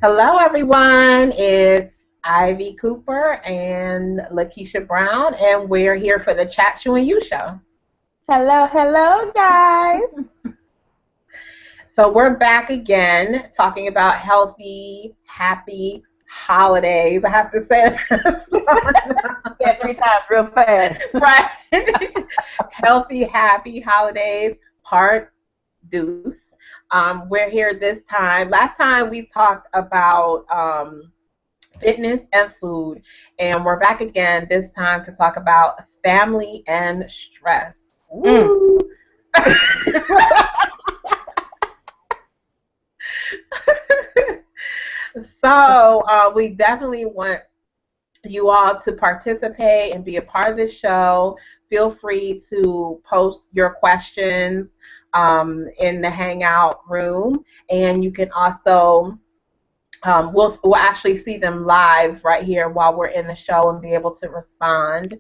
Hello, everyone. It's Ivy Cooper and Lakeisha Brown, and we're here for the Chat You and You show. Hello, hello, guys. So we're back again talking about healthy, happy holidays. I have to say that Yeah, three times real fast. right. Healthy, happy holidays, part deuce. We're here this time. Last time we talked about fitness and food, and we're back again this time to talk about family and stress. Mm. Woo! So we definitely want you all to participate and be a part of the show. Feel free to post your questions in the Hangout room, and you can also we'll actually see them live right here while we're in the show and be able to respond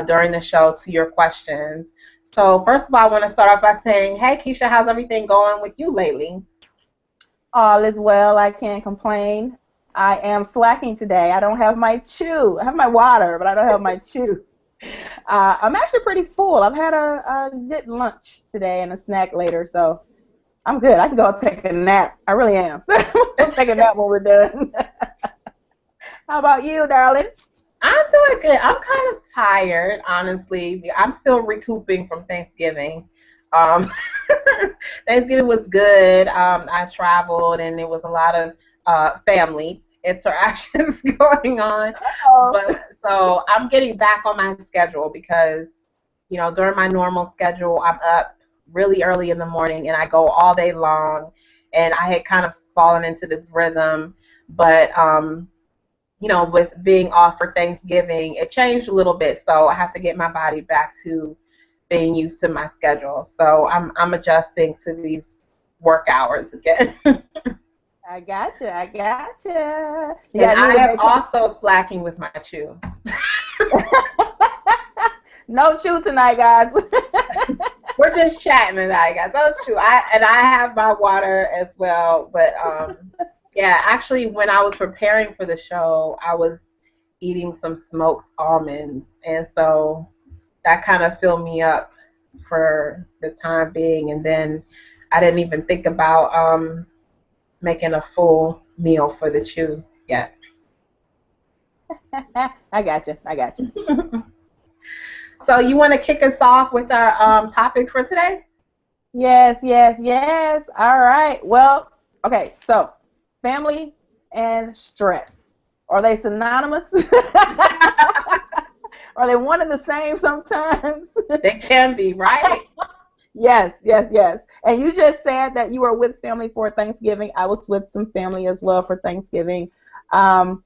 during the show to your questions. So first of all, I want to start off by saying, hey, Keisha, how's everything going with you lately? All is well. I can't complain. I am slacking today. I don't have my chew. I have my water, but I don't have my chew. I'm actually pretty full. I've had a good lunch today and a snack later, so I'm good. I can go take a nap. I really am. We'll take a nap when we're done. How about you, darling? I'm doing good. I'm kind of tired, honestly. I'm still recouping from Thanksgiving. Um, Thanksgiving was good. I traveled, and there was a lot of family interactions going on. Uh-oh. But so I'm getting back on my schedule because, during my normal schedule, I'm up really early in the morning and I go all day long. And I had kind of fallen into this rhythm, but with being off for Thanksgiving, it changed a little bit. So I have to get my body back to being used to my schedule. So I'm adjusting to these work hours again. I gotcha. I gotcha. You And got I need to am make also slacking with my chew. no chew tonight, guys. We're just chatting tonight, guys. That's true. I have my water as well, but yeah, actually, when I was preparing for the show, I was eating some smoked almonds, and so that kind of filled me up for the time being. And then I didn't even think about making a full meal for the chew yet. I gotcha. I gotcha. So you want to kick us off with our topic for today? Yes, yes, yes. All right. Well, okay. So, family and stress. Are they synonymous? Are they one and the same sometimes? They can be, right? Yes, yes, yes. And you just said that you were with family for Thanksgiving. I was with some family as well for Thanksgiving. Um,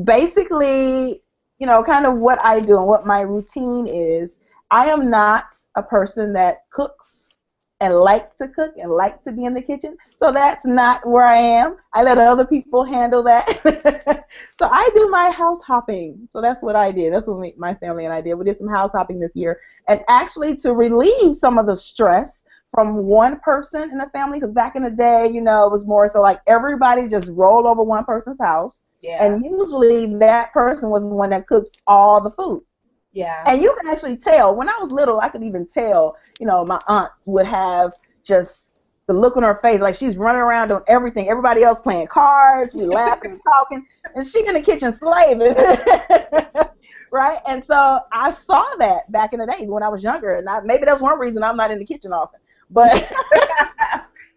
Basically, kind of what I do and what my routine is, I am not a person that cooks and like to cook and like to be in the kitchen. So that's not where I am. I let other people handle that. So I do my house hopping. So that's what I did. That's what my family and I did. We did some house hopping this year. And actually to relieve some of the stress from one person in the family, because back in the day, it was more so like everybody just rolled over one person's house. Yeah. And usually that person was the one that cooked all the food. Yeah. And you can actually tell. When I was little, I could even tell, my aunt would have just the look on her face like she's running around doing everything. Everybody else playing cards, we laughing and talking, and she in the kitchen slaving. Right? And so I saw that back in the day when I was younger, and maybe that's one reason I'm not in the kitchen often. But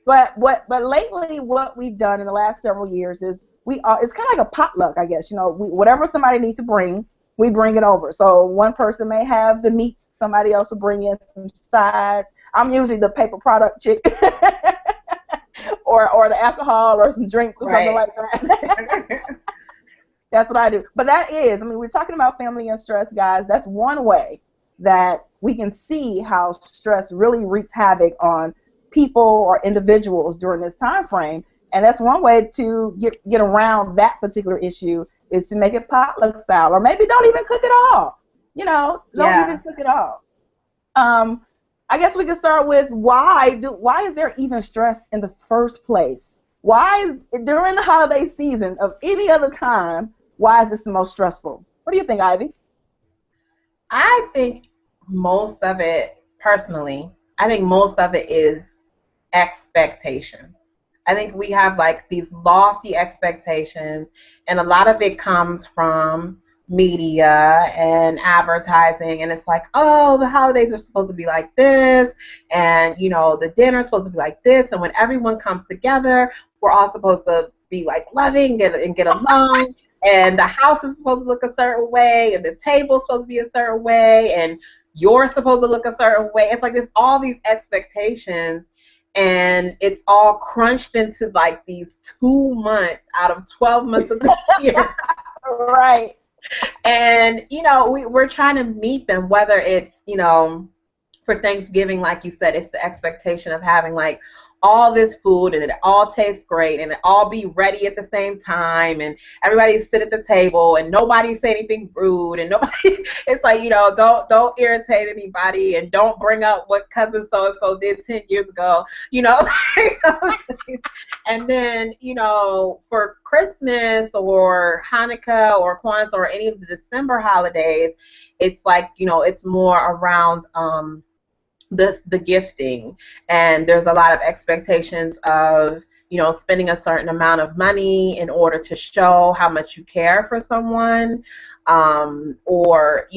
but lately, what we've done in the last several years is it's kind of like a potluck, I guess. Whatever somebody needs to bring, we bring it over. So one person may have the meats, somebody else will bring in some sides. I'm usually the paper product chick, or the alcohol or some drinks or something like that. That's what I do. But we're talking about family and stress, guys. That's one way that we can see how stress really wreaks havoc on people or individuals during this time frame. And that's one way to get around that particular issue is to make it potluck style, or maybe don't even cook at all. Don't even cook at all. I guess we can start with why is there even stress in the first place? Why, during the holiday season of any other time, why is this the most stressful? What do you think, Ivy? I think most of it, personally, I think most of it is expectations. I think we have like these lofty expectations, and a lot of it comes from media and advertising. And it's like, oh, the holidays are supposed to be like this, and the dinner's supposed to be like this. And when everyone comes together, we're all supposed to be like loving and get along. And the house is supposed to look a certain way, and the table's supposed to be a certain way, and you're supposed to look a certain way. It's like there's all these expectations, and it's all crunched into like these 2 months out of 12 months of the year. Right. And we're trying to meet them, whether it's for Thanksgiving, like you said, it's the expectation of having like all this food, and it all tastes great, and it all be ready at the same time, and everybody sit at the table, and nobody say anything rude, and nobody. It's like don't irritate anybody, and don't bring up what cousin so and so did 10 years ago. And then for Christmas or Hanukkah or Kwanzaa or any of the December holidays, it's like it's more around the gifting, and there's a lot of expectations of spending a certain amount of money in order to show how much you care for someone, or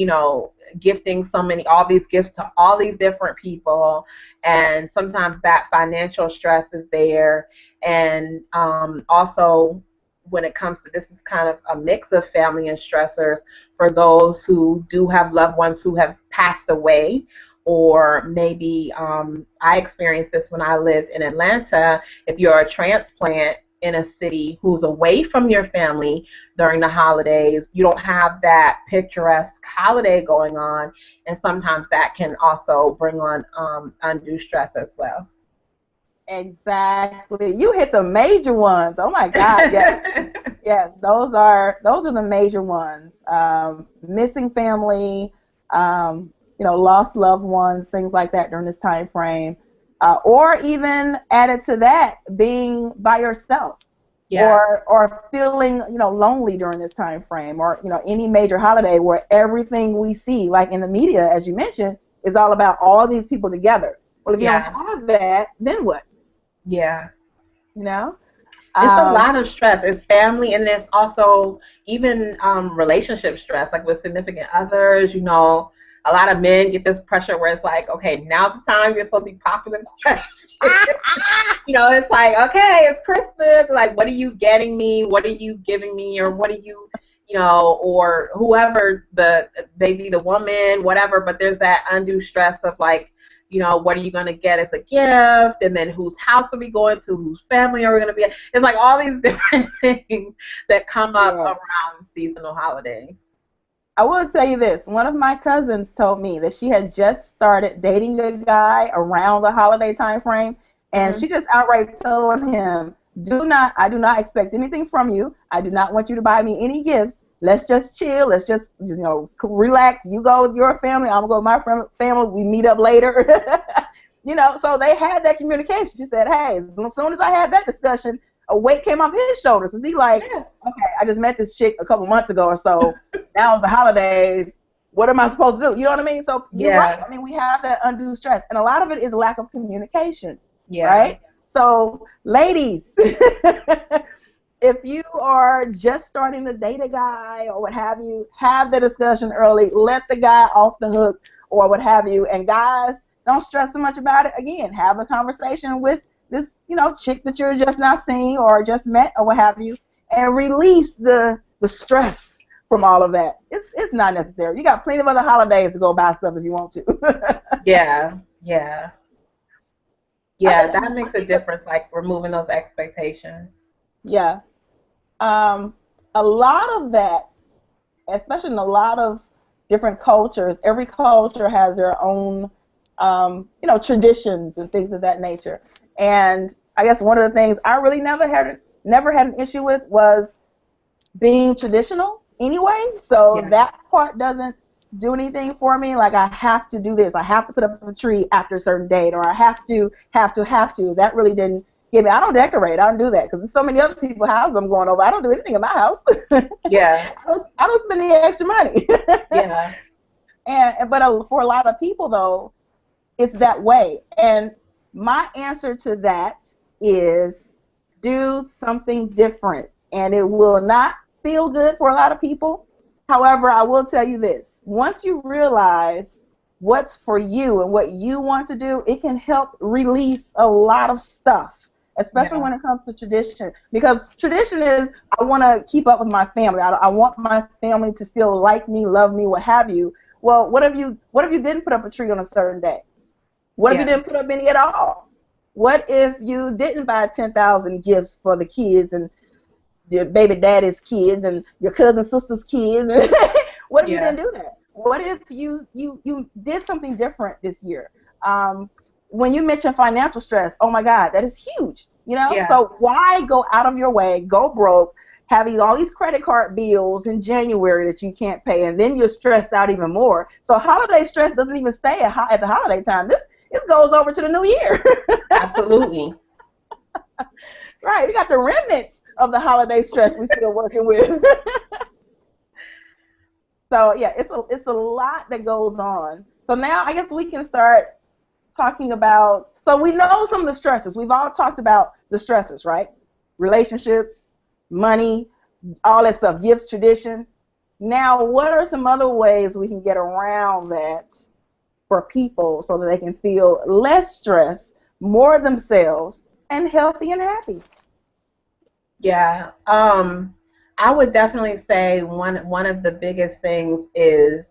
gifting all these gifts to all these different people, and sometimes that financial stress is there. And also, when it comes to, this is kind of a mix of family and stressors for those who do have loved ones who have passed away. Or maybe I experienced this when I lived in Atlanta. If you're a transplant in a city who's away from your family during the holidays, you don't have that picturesque holiday going on, and sometimes that can also bring on undue stress as well. Exactly. You hit the major ones. Oh my God. Yes. Yes. Those are the major ones. Missing family. Lost loved ones, things like that during this time frame, or even added to that, being by yourself, Yeah. or feeling lonely during this time frame, or any major holiday where everything we see, like in the media, as you mentioned, is all about all these people together. Well, if you don't have that, then what? Yeah. You know? It's a lot of stress. It's family, and there's also even relationship stress, like with significant others. A lot of men get this pressure where it's like, okay, now's the time you're supposed to be popping the question. It's like, okay, it's Christmas. Like, what are you getting me? What are you giving me? Or what are you, or whoever, maybe the woman, whatever. But there's that undue stress of like, what are you going to get as a gift? And then whose house are we going to? Whose family are we going to be at? It's like all these different things that come up around seasonal holidays. I will tell you this. One of my cousins told me that she had just started dating a guy around the holiday time frame, and she just outright told him, I do not expect anything from you. I do not want you to buy me any gifts. Let's just chill. Let's just relax. You go with your family. I'm going to go with my family. We meet up later. So they had that communication. She said, hey, as soon as I had that discussion, a weight came off his shoulders. Is he like, okay, I just met this chick a couple months ago or so. Now it's the holidays. What am I supposed to do? You know what I mean? So you're right. I mean, we have that undue stress, and a lot of it is lack of communication. Yeah. Right? So, ladies, if you are just starting to date a guy or what have you, have the discussion early. Let the guy off the hook or what have you. And guys, don't stress so much about it. Again, have a conversation with this, chick that you're just not seeing or just met or what have you, and release the stress from all of that. It's not necessary. You got plenty of other holidays to go buy stuff if you want to. Yeah. That makes a difference, like removing those expectations. Yeah. A lot of that, especially in a lot of different cultures, every culture has their own, traditions and things of that nature. And I guess one of the things I really never had an issue with was being traditional anyway. So that part doesn't do anything for me. Like, I have to do this. I have to put up a tree after a certain date, or I have to. That really didn't Yeah, I don't decorate. I don't do that because there's so many other people's houses I'm going over. I don't do anything in my house. Yeah. I don't spend any extra money. Yeah. And but for a lot of people though, it's that way. And my answer to that is do something different. And it will not feel good for a lot of people. However, I will tell you this. Once you realize what's for you and what you want to do, it can help release a lot of stuff, especially Yeah. when it comes to tradition. Because tradition is, I want to keep up with my family. I want my family to still like me, love me, what have you. Well, what if you didn't put up a tree on a certain day? What if you Yeah. didn't put up any at all? What if you didn't buy 10,000 gifts for the kids and your baby daddy's kids and your cousin sister's kids? What if you Yeah. didn't do that? What if you did something different this year? Um, when you mention financial stress, oh my God, that is huge. You know, Yeah. so why go out of your way, go broke, having all these credit card bills in January that you can't pay, and then you're stressed out even more. So holiday stress doesn't even stay at the holiday time. This goes over to the new year. Absolutely. Right, we got the remnants of the holiday stress we still working with. So yeah, it's a lot that goes on. So now I guess we can start talking about. So we know some of the stresses. We've all talked about the stresses, right? Relationships, money, all that stuff, gifts, tradition. Now, what are some other ways we can get around that for people so that they can feel less stressed, more themselves, and healthy and happy? Yeah. I would definitely say one of the biggest things is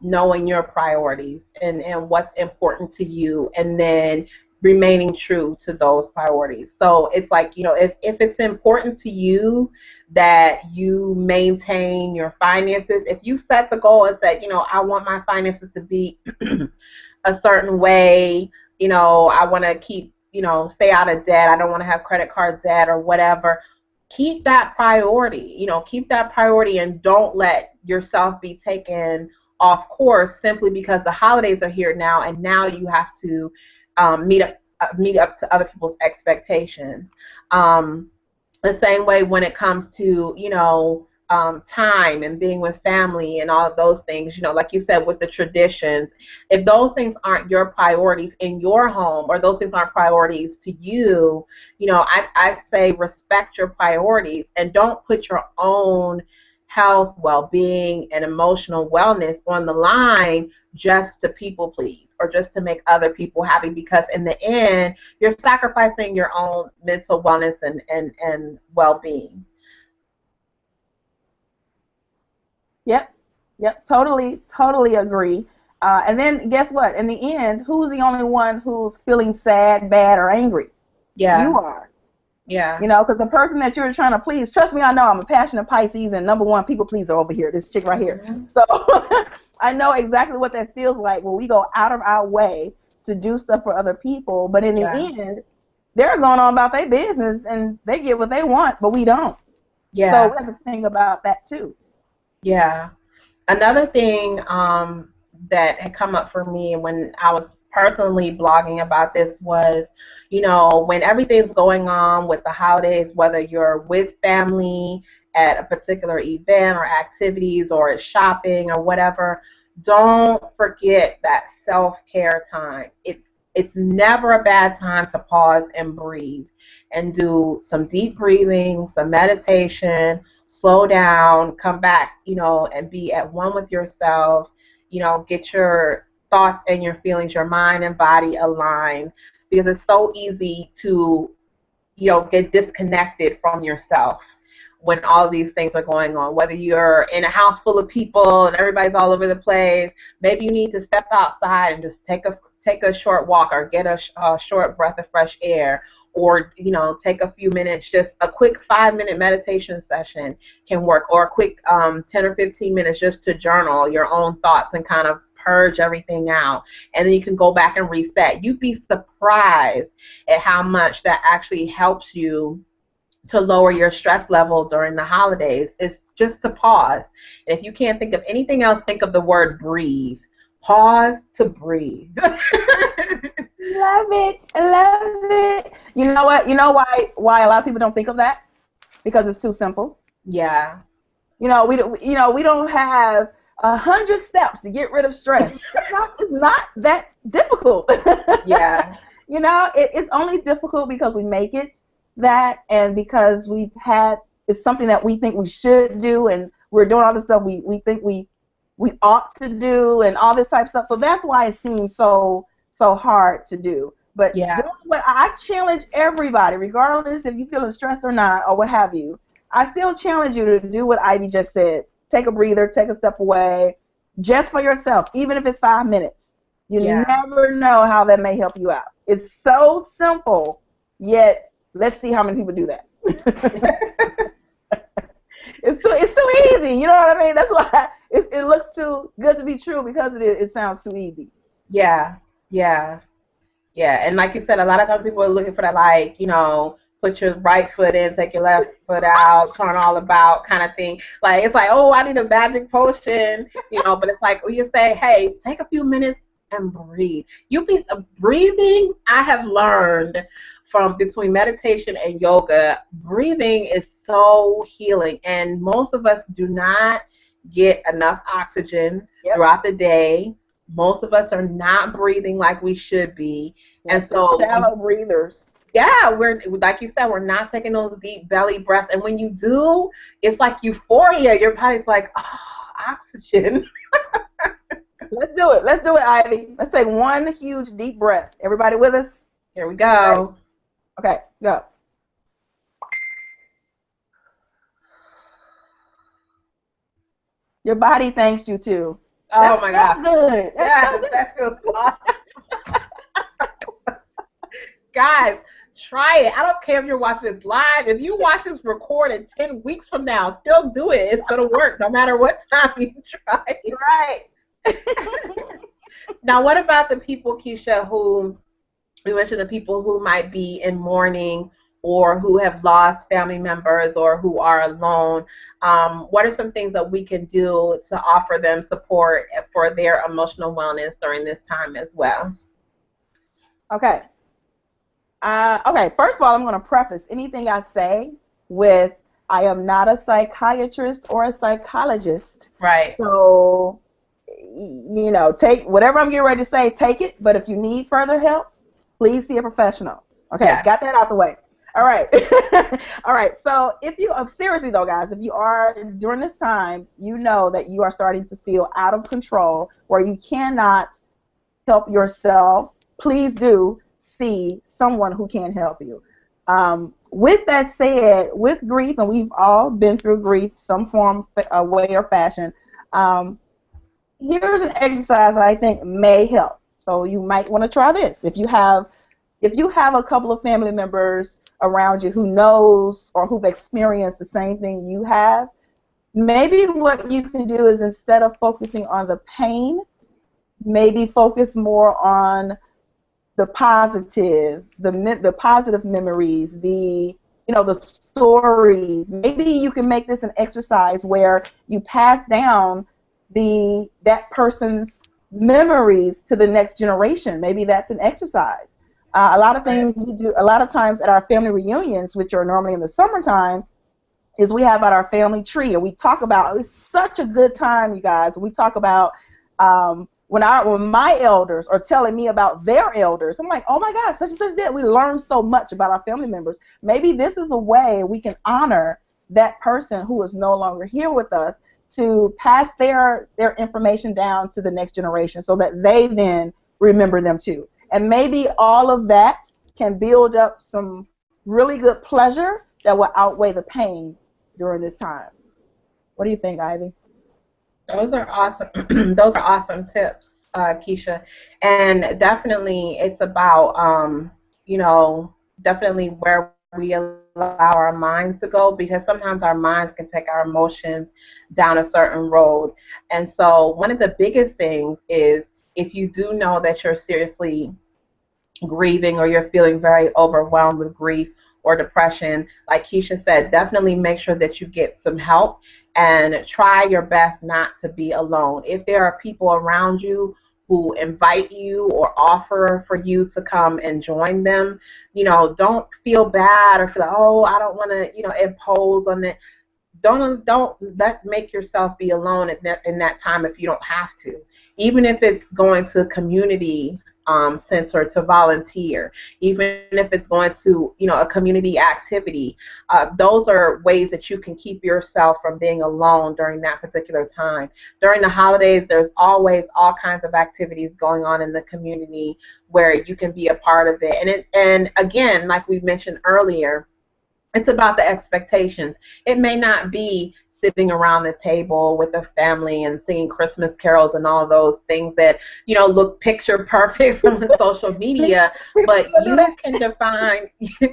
knowing your priorities and what's important to you, and then remaining true to those priorities. So it's like, if it's important to you that you maintain your finances, if you set the goal and said, I want my finances to be a certain way, I want to keep, stay out of debt. I don't want to have credit card debt or whatever. Keep that priority, keep that priority, and don't let yourself be taken off course simply because the holidays are here now, and now you have to meet up to other people's expectations. Um, the same way when it comes to time and being with family and all of those things, like you said, with the traditions, if those things aren't your priorities in your home, or those things aren't priorities to you, I say respect your priorities and don't put your own health, well-being, and emotional wellness on the line just to people please or just to make other people happy, because in the end you're sacrificing your own mental wellness and well-being. Yep, yep, totally agree. And then guess what? In the end, who's the only one who's feeling sad, bad, or angry? You Yeah. are. Yeah. You know, because the person that you're trying to please, trust me, I know I'm a passionate Pisces and number one people pleaser over here, this chick right here. Hmm. So I know exactly what that feels like when we go out of our way to do stuff for other people, but in the Yeah. end, they're going on about their business and they get what they want, but we don't. So Yeah. we have to think about that too. Yeah. Another thing that had come up for me when I was personally blogging about this was, when everything's going on with the holidays, whether you're with family at a particular event or activities or at shopping or whatever, don't forget that self-care time. It's never a bad time to pause and breathe and do some deep breathing, some meditation, slow down, come back, and be at one with yourself, get your thoughts and your feelings, your mind and body aligned, because it's so easy to, get disconnected from yourself when all of these things are going on. Whether you're in a house full of people and everybody's all over the place, maybe you need to step outside and just take a short walk, or get a short breath of fresh air, or take a few minutes. Just a quick 5-minute meditation session can work, or a quick 10 or 15 minutes just to journal your own thoughts and kind of purge everything out, and then you can go back and reset. You'd be surprised at how much that actually helps you to lower your stress level during the holidays. Is just to pause. And if you can't think of anything else, think of the word breathe. Pause to breathe. Love it. I love it. You know what? You know why a lot of people don't think of that? Because it's too simple. Yeah. We don't have 100 steps to get rid of stress. It's not that difficult. Yeah. It's only difficult because we make it that, and because it's something that we think we should do, and we're doing all the stuff we think we ought to do, and all this type of stuff. So that's why it seems so hard to do. But Yeah. doing what I challenge everybody, regardless if you're feeling stressed or not, or what have you, I still challenge you to do what Ivy just said. Take a breather, take a step away, just for yourself, even if it's 5 minutes. You Yeah. never know how that may help you out. It's so simple, yet let's see how many people do that. It's too easy. You know what I mean? That's why it looks too good to be true, because it sounds too easy. Yeah. Yeah. Yeah. And like you said, a lot of times people are looking for that, like, put your right foot in, take your left foot out, turn all about kind of thing. Like, it's like, oh, I need a magic potion, but it's like, you say, hey, take a few minutes and breathe. Breathing, I have learned from between meditation and yoga, breathing is so healing. And most of us do not get enough oxygen throughout the day. Most of us are not breathing like we should be. And so shallow breathers. Yeah, we're, like you said, we're not taking those deep belly breaths. And when you do, it's like euphoria. Your body's like, oh, oxygen. Let's do it. Let's do it, Ivy. Let's take one huge deep breath. Everybody with us? Here we go. Okay, go. Your body thanks you too. Oh my God. Good. That's so good. That feels awesome. Guys, try it. I don't care if you're watching this live. If you watch this recorded 10 weeks from now, still do it. It's going to work no matter what time you try it. Right. Now, what about the people, Keisha, who you mentioned, the people who might be in mourning or who have lost family members or who are alone? What are some things that we can do to offer them support for their emotional wellness during this time as well? Okay. First of all, I'm going to preface anything I say with, I am not a psychiatrist or a psychologist. Right. So, take whatever I'm getting ready to say, take it. But if you need further help, please see a professional. Okay, Yeah. Got that out the way. All right. All right. So seriously though, guys, if you are during this time, you know that you are starting to feel out of control, where you cannot help yourself, please do see someone who can help you. With that said, with grief, and we've all been through grief, some form, way, or fashion, here's an exercise I think may help. So you might want to try this. If you have a couple of family members around you who knows or who've experienced the same thing you have, maybe what you can do is, instead of focusing on the pain, maybe focus more on the positive, the positive memories, the stories. Maybe you can make this an exercise where you pass down that person's memories to the next generation. Maybe that's an exercise. A lot of things we do, a lot of times at our family reunions, which are normally in the summertime, is we have at our family tree, and we talk about, it's such a good time, you guys. We talk about when my elders are telling me about their elders, I'm like, oh my God, such and such did. We learn so much about our family members. Maybe this is a way we can honor that person who is no longer here with us, to pass their information down to the next generation so that they then remember them too. And maybe all of that can build up some really good pleasure that will outweigh the pain during this time. What do you think, Ivy? Those are awesome. Those are awesome tips, Keisha. And definitely, it's about definitely where we allow our minds to go, because sometimes our minds can take our emotions down a certain road. And so one of the biggest things is, if you do know that you're seriously grieving or you're feeling very overwhelmed with grief or depression, like Keisha said, definitely make sure that you get some help and try your best not to be alone. If there are people around you who invite you or offer for you to come and join them, don't feel bad or feel like, oh, I don't want to, impose on it. Don't let make yourself be alone in that time if you don't have to. Even if it's going to community center to volunteer, even if it's going to a community activity, those are ways that you can keep yourself from being alone during that particular time. During the holidays, there's always all kinds of activities going on in the community where you can be a part of it. And again, like we mentioned earlier, it's about the expectations. It may not be sitting around the table with a family and singing Christmas carols and all of those things that, look picture perfect from the social media, but you can define,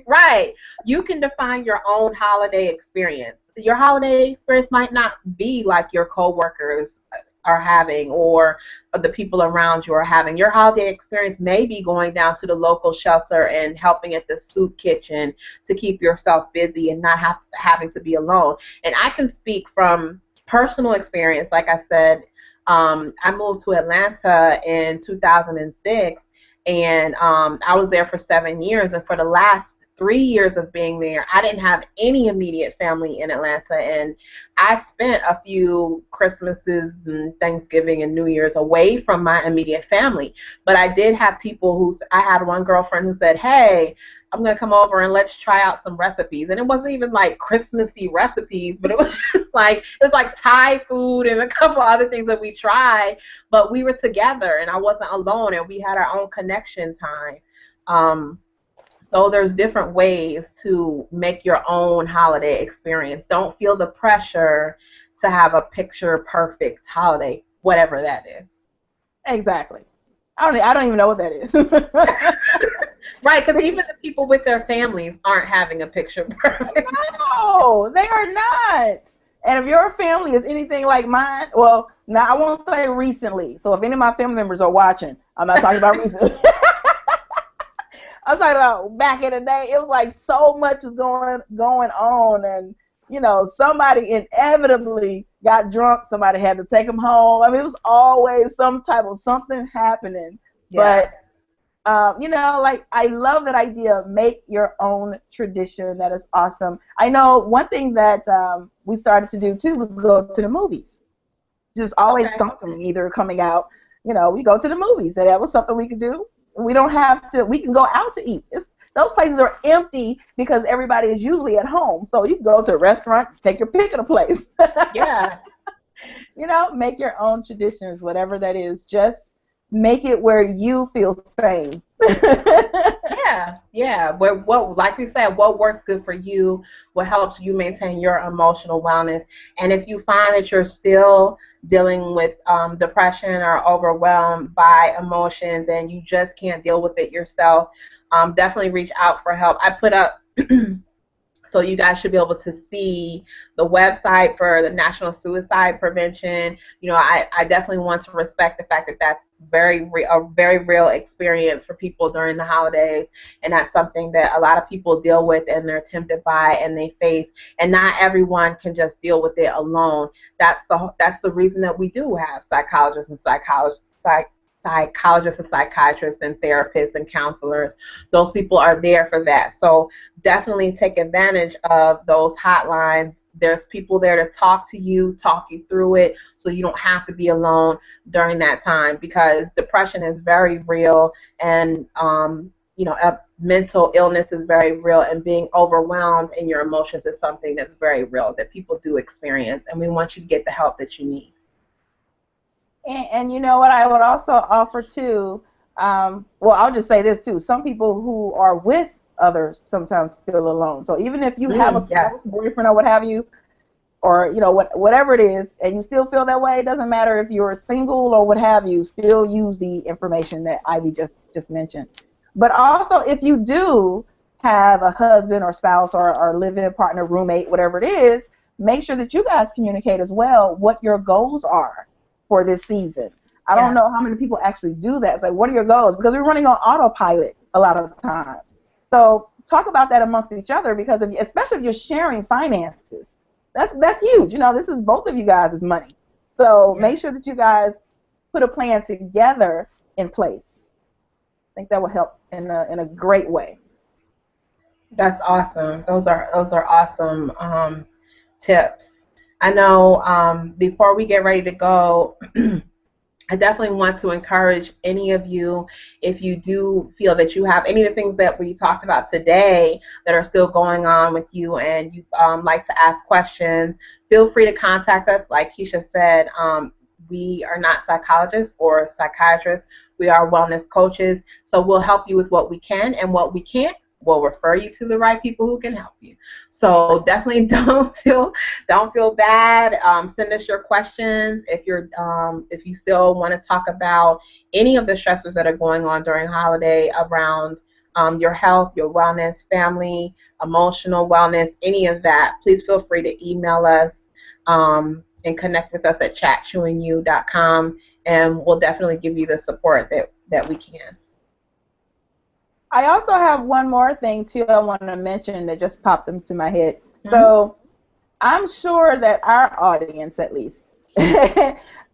right, you can define your own holiday experience. Your holiday experience might not be like your coworkers are having or the people around you are having. Your holiday experience may be going down to the local shelter and helping at the soup kitchen to keep yourself busy and not having to be alone. And I can speak from personal experience. Like I said, I moved to Atlanta in 2006, and I was there for 7 years. And for the last 3 years of being there, I didn't have any immediate family in Atlanta, and I spent a few Christmases and Thanksgiving and New Year's away from my immediate family. But I did have people I had one girlfriend who said, hey, I'm going to come over and let's try out some recipes. And it wasn't even like Christmassy recipes, but it was just like, it was like Thai food and a couple other things that we tried, but we were together and I wasn't alone and we had our own connection time. So there's different ways to make your own holiday experience. Don't feel the pressure to have a picture perfect holiday, whatever that is. Exactly. I don't even know what that is. Right, because even the people with their families aren't having a picture perfect. No, they are not. And if your family is anything like mine, well, now I won't say recently. So if any of my family members are watching, I'm not talking about recently. I'm talking about back in the day. It was like so much was going on, and somebody inevitably got drunk. Somebody had to take them home. I mean, it was always some type of something happening. Yeah. But like I love that idea of make your own tradition. That is awesome. I know one thing that we started to do too was go to the movies. There's always something either coming out. We go to the movies. That was something we could do. We don't have to. We can go out to eat. Those places are empty because everybody is usually at home. So you can go to a restaurant, take your pick of the place. Yeah. Make your own traditions, whatever that is. Just make it where you feel sane. Yeah. What, like we said, what works good for you, what helps you maintain your emotional wellness. And if you find that you're still dealing with depression or overwhelmed by emotions and you just can't deal with it yourself, definitely reach out for help. I put up so you guys should be able to see the website for the National Suicide Prevention. I definitely want to respect the fact that that's a very real experience for people during the holidays, and that's something that a lot of people deal with and they're tempted by and they face, and not everyone can just deal with it alone. That's the reason that we do have psychologists and psychiatrists and therapists and counselors. Those people are there for that. So definitely take advantage of those hotlines. There's people there to talk you through it, so you don't have to be alone during that time, because depression is very real, and mental illness is very real, and being overwhelmed in your emotions is something that's very real that people do experience, and we want you to get the help that you need. And you know what I would also offer too, I'll just say this too. Some people who are with others sometimes feel alone. So even if you have a spouse, boyfriend, or what have you, or whatever it is, and you still feel that way, it doesn't matter if you're single or what have you, still use the information that Ivy just mentioned. But also, if you do have a husband or spouse or live-in partner, roommate, whatever it is, make sure that you guys communicate as well what your goals are for this season. I don't know how many people actually do that. It's like, what are your goals? Because we're running on autopilot a lot of times. So talk about that amongst each other, because especially if you're sharing finances, that's huge. This is both of you guys' money. So make sure that you guys put a plan together in place. I think that will help in a great way. That's awesome. Those are awesome tips. I know before we get ready to go, I definitely want to encourage any of you, if you do feel that you have any of the things that we talked about today that are still going on with you and you like to ask questions, feel free to contact us. Like Keisha said, we are not psychologists or psychiatrists. We are wellness coaches. So we'll help you with what we can, and what we can't, we'll refer you to the right people who can help you. So definitely don't feel bad. Send us your questions if you still want to talk about any of the stressors that are going on during holiday around your health, your wellness, family, emotional wellness, any of that. Please feel free to email us and connect with us at chatchewingyou.com, and we'll definitely give you the support that we can. I also have one more thing too I want to mention that just popped into my head. Mm-hmm. So I'm sure that our audience, at least,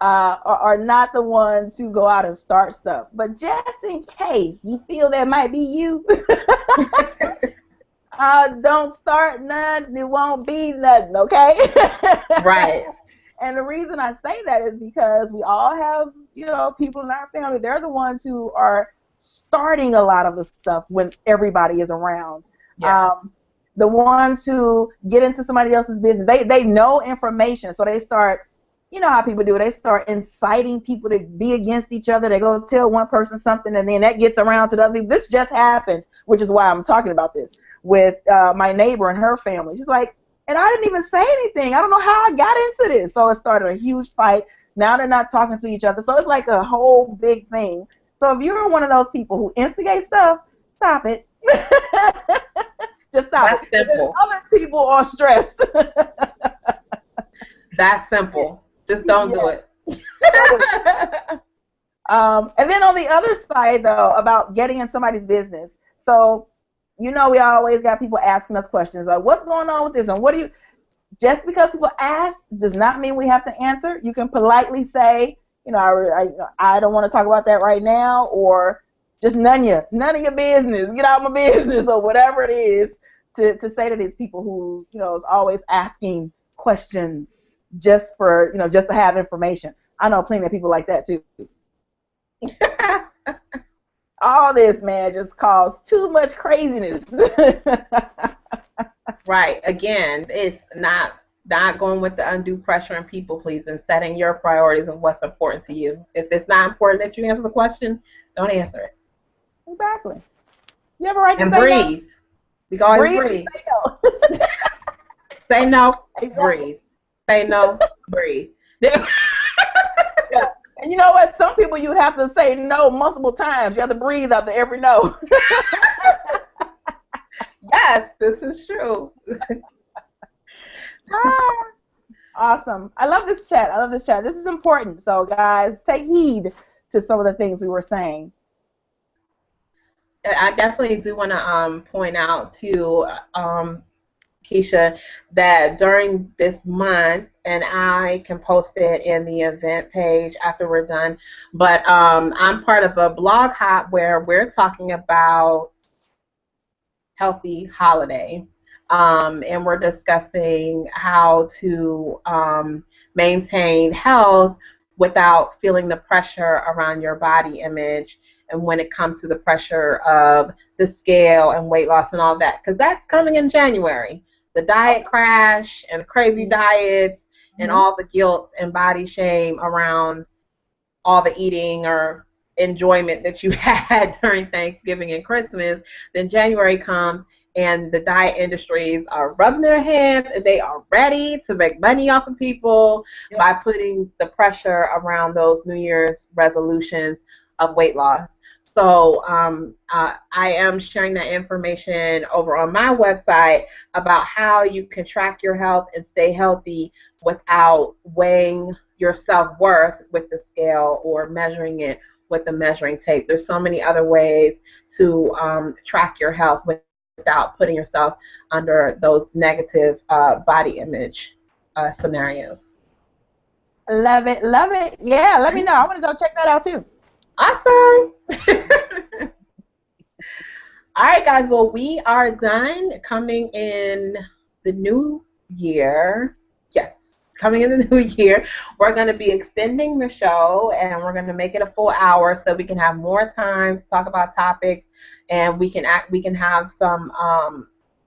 are not the ones who go out and start stuff. But just in case you feel that might be you, don't start none. It won't be nothing, okay? Right. And the reason I say that is because we all have, people in our family. They're the ones who are starting a lot of the stuff when everybody is around. Yeah. The ones who get into somebody else's business, they know information, so they start, you know how people do it, they start inciting people to be against each other. They go tell one person something, and then that gets around to the other people. This just happened, which is why I'm talking about this, with my neighbor and her family. She's like, and I didn't even say anything. I don't know how I got into this. So it started a huge fight. Now they're not talking to each other. So it's like a whole big thing. So if you're one of those people who instigate stuff, stop it. Just stop That's simple. Other people are stressed. That's simple. Just don't do it. And then on the other side, though, about getting in somebody's business. So, we always got people asking us questions like, what's going on with this? And what do you, just because people ask does not mean we have to answer. You can politely say, I don't want to talk about that right now, or just none of your business, get out of my business, or whatever it is, to say to these people who, is always asking questions just for, just to have information. I know plenty of people like that too. All this, man, just caused too much craziness. Right. Again, it's not going with the undue pressure and people pleasing, setting your priorities of what's important to you. If it's not important that you answer the question, don't answer it. Exactly. You have a right to and say breathe. No. We can always breathe. Say no. Say no, Exactly. breathe. Say no, breathe. Yeah. And you know what? Some people you have to say no multiple times. You have to breathe after every no. Yes, this is true. Awesome. I love this chat. This is important. So, guys, take heed to some of the things we were saying. I definitely do want to point out too, Keisha, that during this month, and I can post it in the event page after we're done, but I'm part of a blog hop where we're talking about healthy holiday, and we're discussing how to maintain health without feeling the pressure around your body image, and when it comes to the pressure of the scale and weight loss and all that, because that's coming in January. The diet crash and crazy diets and all the guilt and body shame around all the eating or enjoyment that you had during Thanksgiving and Christmas. Then January comes and the diet industries are rubbing their hands and they are ready to make money off of people by putting the pressure around those New Year's resolutions of weight loss. So I am sharing that information over on my website about how you can track your health and stay healthy without weighing your self-worth with the scale or measuring it with the measuring tape. There's so many other ways to track your health without putting yourself under those negative body image scenarios. Love it, love it. Yeah, let me know. I want to go check that out too. Awesome. All right, guys. Well, we are done. Coming in the new year. Yes, coming in the new year, we're going to be extending the show and we're going to make it a full hour so we can have more time to talk about topics, and we can have some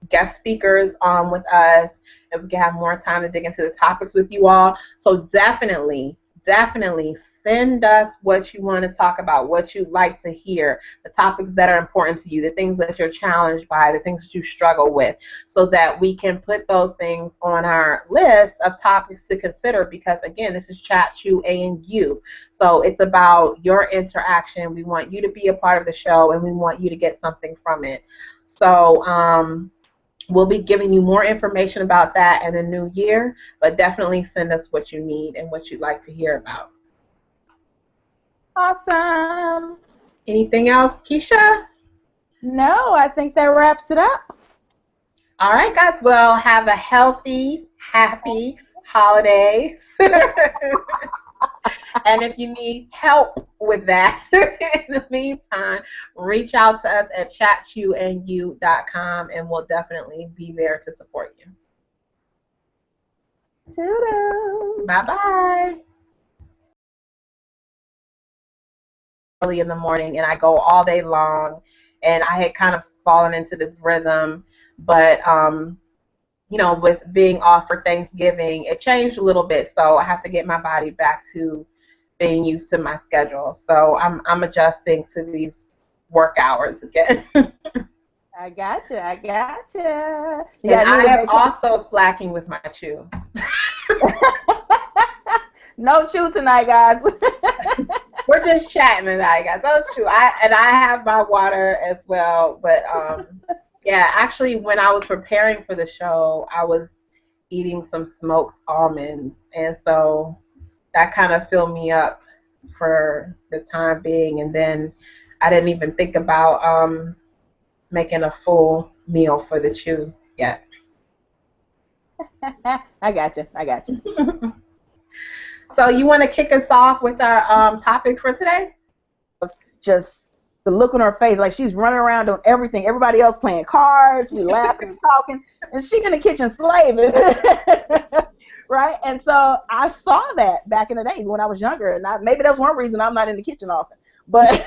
guest speakers on with us, and we can have more time to dig into the topics with you all. So definitely send us what you want to talk about, what you'd like to hear, the topics that are important to you, the things that you're challenged by, the things that you struggle with, so that we can put those things on our list of topics to consider, because again, this is Chat You and You. So it's about your interaction. We want you to be a part of the show and we want you to get something from it. So we'll be giving you more information about that in the new year, but definitely send us what you need and what you'd like to hear about. Awesome. Anything else, Keisha? No, I think that wraps it up. All right, guys. Well, have a healthy, happy holidays. And if you need help with that, in the meantime, reach out to us at chatyouandyou.com, and we'll definitely be there to support you. Toodles. Bye-bye. Early in the morning, and I go all day long, and I had kind of fallen into this rhythm, but with being off for Thanksgiving, it changed a little bit, so I have to get my body back to being used to my schedule. So I'm adjusting to these work hours again. I gotcha. And I am also slacking with my chew. No chew tonight, guys. We're just chatting tonight, guys. Don't chew. I have my water as well, but yeah, actually, when I was preparing for the show, I was eating some smoked almonds, and so that kind of filled me up for the time being. And then I didn't even think about making a full meal for the chew yet. I gotcha. So you want to kick us off with our topic for today? Just the look on her face, like she's running around doing everything. Everybody else playing cards, we laughing and talking, and she in the kitchen slaving. Right? And so I saw that back in the day when I was younger, and maybe that's one reason I'm not in the kitchen often. But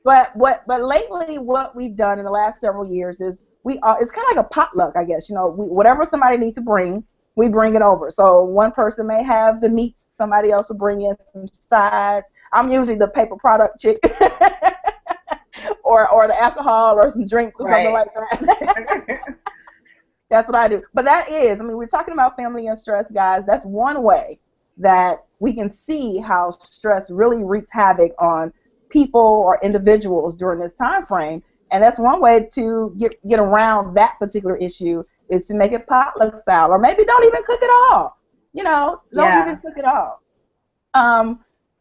but lately, what we've done in the last several years is it's kind of like a potluck, I guess. Whatever somebody needs to bring, we bring it over. So one person may have the meats, somebody else will bring in some sides. I'm usually the paper product chick, or the alcohol or some drinks or something like that. That's what I do. But we're talking about family and stress, guys. That's one way that we can see how stress really wreaks havoc on people or individuals during this time frame. And that's one way to get around that particular issue, is to make it potluck style, or maybe don't even cook at all. Don't even cook at all.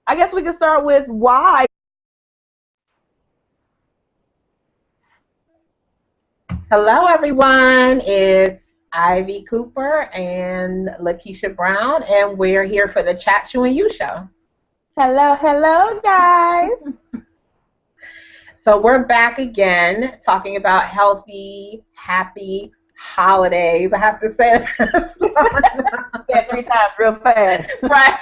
I guess we can start with why. Hello, everyone. It's Ivy Cooper and Lakeisha Brown, and we're here for the Chat You and You show. Hello, guys. So we're back again talking about healthy, happy holidays. I have to say that. Yeah, 3 times real fast. Right.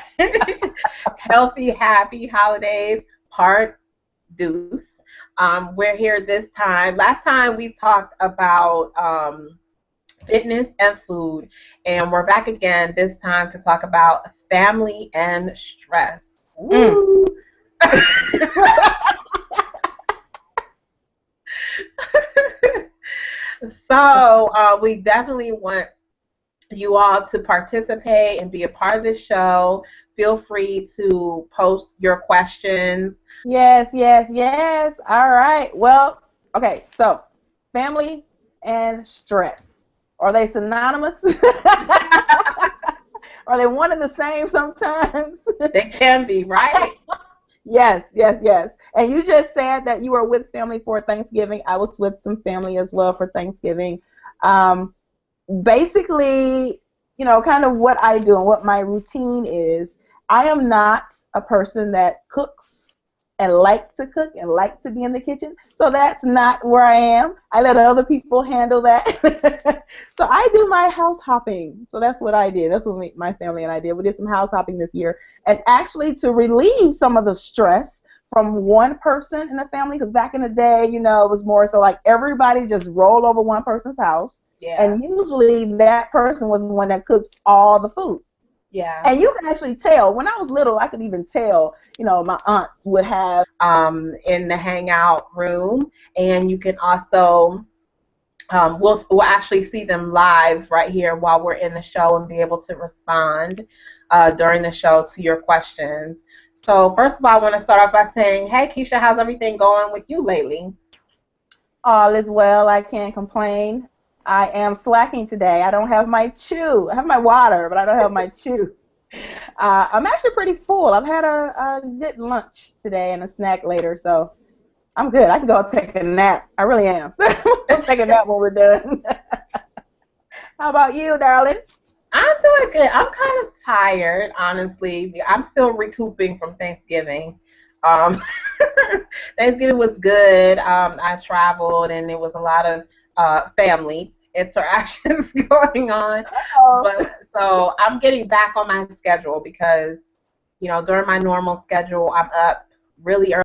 Healthy, happy holidays, part deuce. We're here this time. Last time we talked about fitness and food, and we're back again this time to talk about family and stress. Woo. So we definitely want you all to participate and be a part of the show. Feel free to post your questions. Yes. All right. Well, okay. So, family and stress, are they synonymous? Are they one and the same sometimes? They can be, right? Yes. And you just said that you were with family for Thanksgiving. I was with some family as well for Thanksgiving. Basically, kind of what I do and what my routine is. I am not a person that cooks and like to cook and like to be in the kitchen. So that's not where I am. I let other people handle that. So I do my house hopping. So that's what I did. That's what my family and I did. We did some house hopping this year. And actually to relieve some of the stress from one person in the family, because back in the day, it was more so like everybody just rolled over one person's house. Yeah. And usually that person was the one that cooked all the food. Yeah. And you can actually tell. When I was little, I could even tell, my aunt would have in the hangout room, and you can also we'll actually see them live right here while we're in the show and be able to respond during the show to your questions. So first of all, I want to start off by saying, hey, Keisha, how's everything going with you lately? all is well. I can't complain. I am slacking today. I don't have my chew. I have my water, but I don't have my chew. I'm actually pretty full. I've had a good lunch today and a snack later, so I'm good. I can go take a nap. I really am. I'll take a nap when we're done. How about you, darling? I'm doing good. I'm kind of tired, honestly. I'm still recouping from Thanksgiving. Um, Thanksgiving was good. I traveled, and there was a lot of family interactions going on. Oh. But so I'm getting back on my schedule because, during my normal schedule, I'm up really